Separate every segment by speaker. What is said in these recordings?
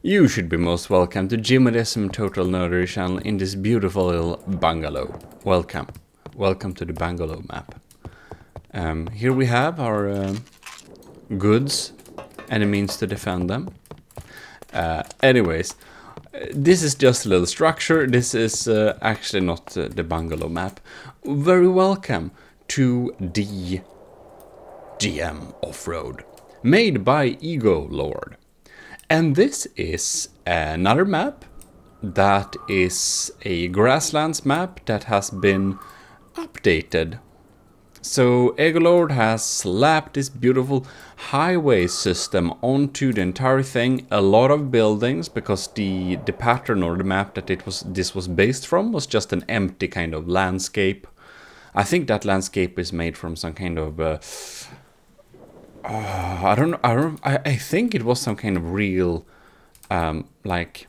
Speaker 1: You should be most welcome to GMODISM Total Nerdery channel in this beautiful little bungalow. Welcome. Welcome to the bungalow map. Here we have our goods and a means to defend them. Anyways, this is just a little structure. This is actually not the bungalow map. Very welcome to the GM Off-Road, made by Ego Lord. And this is another map that is a grasslands map that has been updated. So Ego Lord has slapped this beautiful highway system onto the entire thing. A lot of buildings, because the pattern or the map that this was based from was just an empty kind of landscape. I think that landscape is made from some kind of I think it was some kind of real like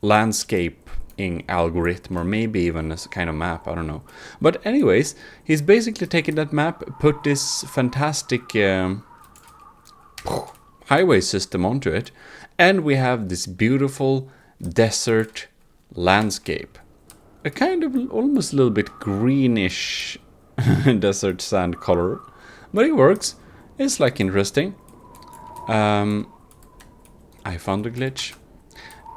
Speaker 1: landscaping algorithm, or maybe even a kind of map, I don't know. But anyways, he's basically taken that map, put this fantastic highway system onto it, and we have this beautiful desert landscape. A kind of almost a little bit greenish desert sand color, but it works. It's like interesting. I found a glitch.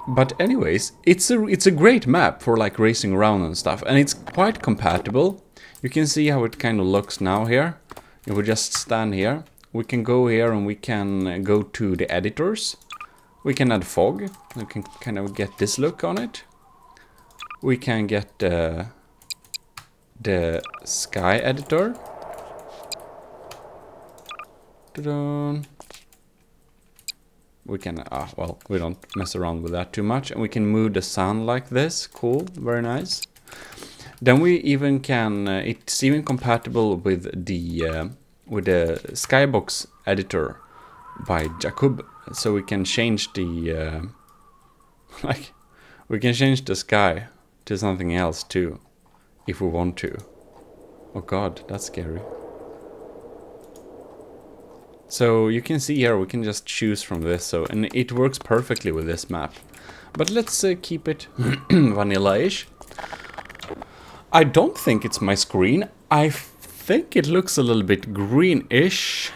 Speaker 1: But anyways, it's a great map for like racing around and stuff, and it's quite compatible. You can see how it kind of looks now here. If we just stand here, we can go here and we can go to the editors. We can add fog. We can kind of get this look on it. We can get the sky editor. We can, well, we don't mess around with that too much. And we can move the sun like this. Cool, very nice. Then we even can, it's even compatible with the Skybox editor by Jakub. So we can change the, we can change the sky to something else too, if we want to. Oh god, that's scary. So you can see here we can just choose from this, and it works perfectly with this map. But let's keep it vanilla-ish. I don't think it's my screen. I think it looks a little bit greenish.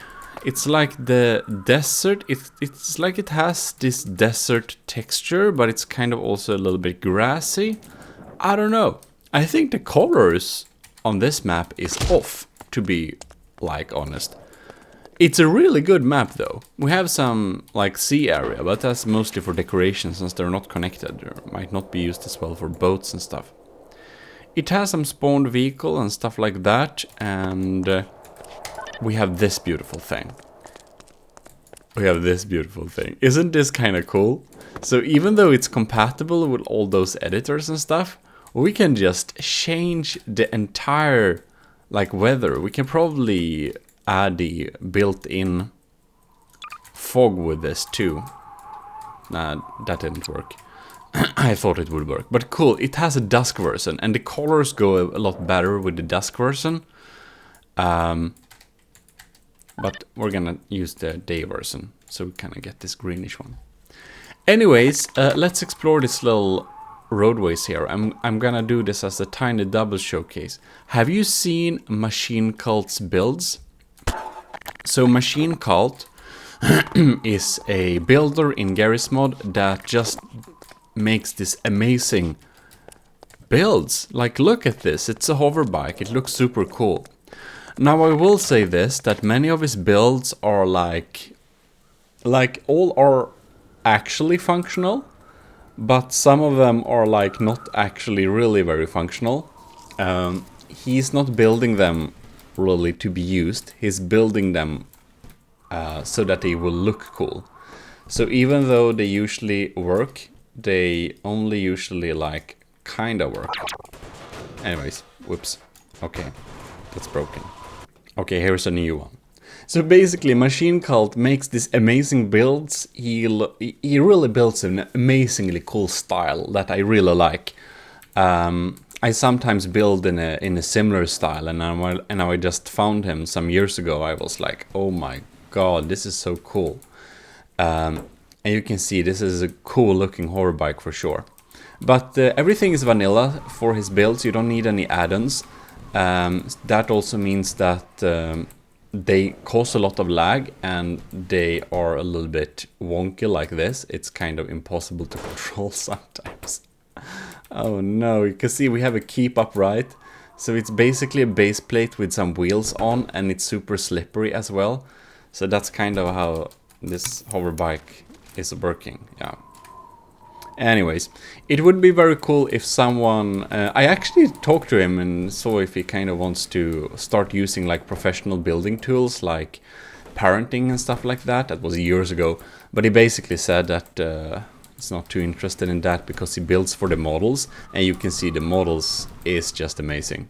Speaker 1: It's like the desert. It's like it has this desert texture, but it's kind of also a little bit grassy. I don't know. I think the colors on this map is off, to be like honest. It's a really good map though. We have some like sea area, but that's mostly for decoration since they're not connected. They might not be used as well for boats and stuff. It has some spawned vehicle and stuff like that, and we have this beautiful thing. Isn't this kind of cool? So even though it's compatible with all those editors and stuff, we can just change the entire like weather. We can probably add the built-in fog with this too. Nah, that didn't work. I thought it would work, but cool. It has a dusk version, and the colors go a lot better with the dusk version. But we're gonna use the day version, so we kind of get this greenish one. Anyways, let's explore this little roadways here. I'm gonna do this as a tiny double showcase. Have you seen Machine Cult's builds? So Machine Cult is a builder in Garrysmod that just makes this amazing builds. Like, look at this. It's a hover bike. It looks super cool. Now I will say this, that many of his builds are like all are actually functional, but some of them are like not actually really very functional. He's not building them really to be used. He's building them so that they will look cool. So even though they usually work, they only usually like kinda work. Anyways, whoops. Okay, that's broken. Okay, here's a new one. So basically, Machine Cult makes these amazing builds. He really builds an amazingly cool style that I really like. I sometimes build in a similar style, and I just found him some years ago. I was like, oh my god, this is so cool. And And you can see this is a cool looking hover bike for sure. But everything is vanilla for his builds, you don't need any add-ons. That also means that they cause a lot of lag and they are a little bit wonky like this. It's kind of impossible to control sometimes. Oh no, you can see we have a keep upright. So it's basically a base plate with some wheels on, and it's super slippery as well. So that's kind of how this hover bike is working, yeah. Anyways, it would be very cool if someone... I actually talked to him and saw if he kind of wants to start using like professional building tools like parenting and stuff like that. That was years ago. But he basically said that he's not too interested in that because he builds for the models. And you can see the models is just amazing.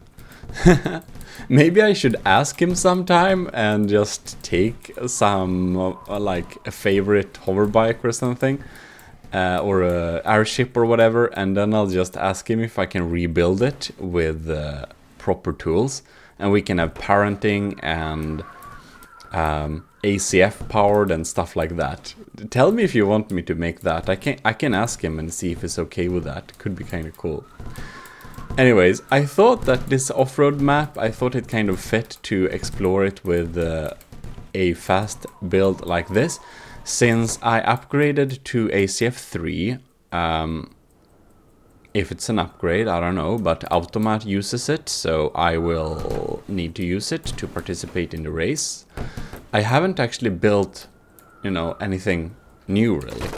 Speaker 1: Maybe I should ask him sometime and just take some like a favorite hover bike or something. Or a airship or whatever, and then I'll just ask him if I can rebuild it with proper tools, and we can have parenting and ACF powered and stuff like that. Tell me if you want me to make that. I can ask him and see if he's okay with that. Could be kind of cool. Anyways, I thought that this off-road map, I thought it kind of fit to explore it with a fast build like this. Since I upgraded to ACF 3, if it's an upgrade, I don't know, but Automat uses it, so I will need to use it to participate in the race. I haven't actually built, you know, anything new really.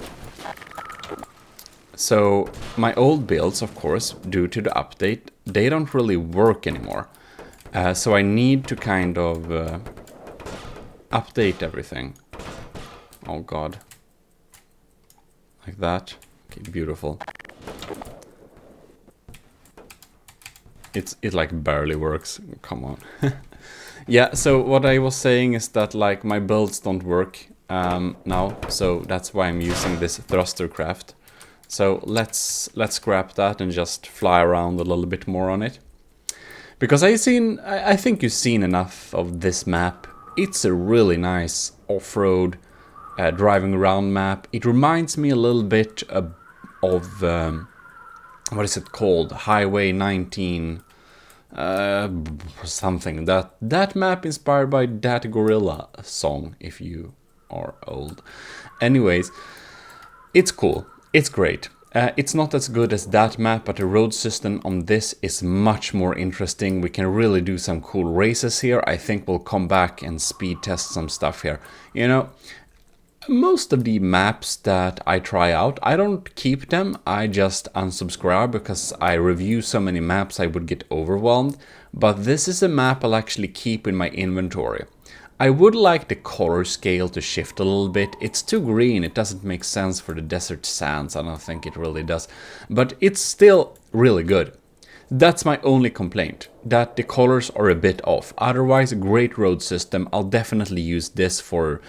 Speaker 1: So my old builds, of course, due to the update, they don't really work anymore. So I need to kind of update everything. Oh god. Like that. Okay, beautiful. It like barely works. Come on. Yeah, so what I was saying is that like my builds don't work now, so that's why I'm using this thruster craft. So let's scrap that and just fly around a little bit more on it. Because I think you've seen enough of this map. It's a really nice off-road driving around map. It reminds me a little bit of what is it called? Highway 19 something. That map inspired by that Gorilla song, if you are old. Anyways, it's cool. It's great. It's not as good as that map, but the road system on this is much more interesting. We can really do some cool races here. I think we'll come back and speed test some stuff here. You know, most of the maps that I try out, I don't keep them. I just unsubscribe because I review so many maps I would get overwhelmed. But this is a map I'll actually keep in my inventory. I would like the color scale to shift a little bit. It's too green, it doesn't make sense for the desert sands, I don't think it really does. But it's still really good. That's my only complaint, that the colors are a bit off. Otherwise, great road system. I'll definitely use this for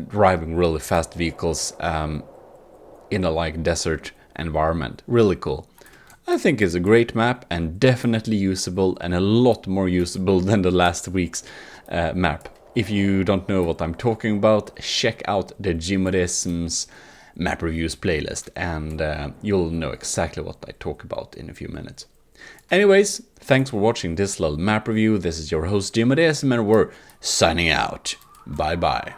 Speaker 1: driving really fast vehicles in a like desert environment. Really cool. I think it's a great map and definitely usable, and a lot more usable than the last week's map. If you don't know what I'm talking about, check out the GMODISM's map reviews playlist, and you'll know exactly what I talk about in a few minutes. Anyways, thanks for watching this little map review. This is your host GMODISM, and we're signing out. Bye bye.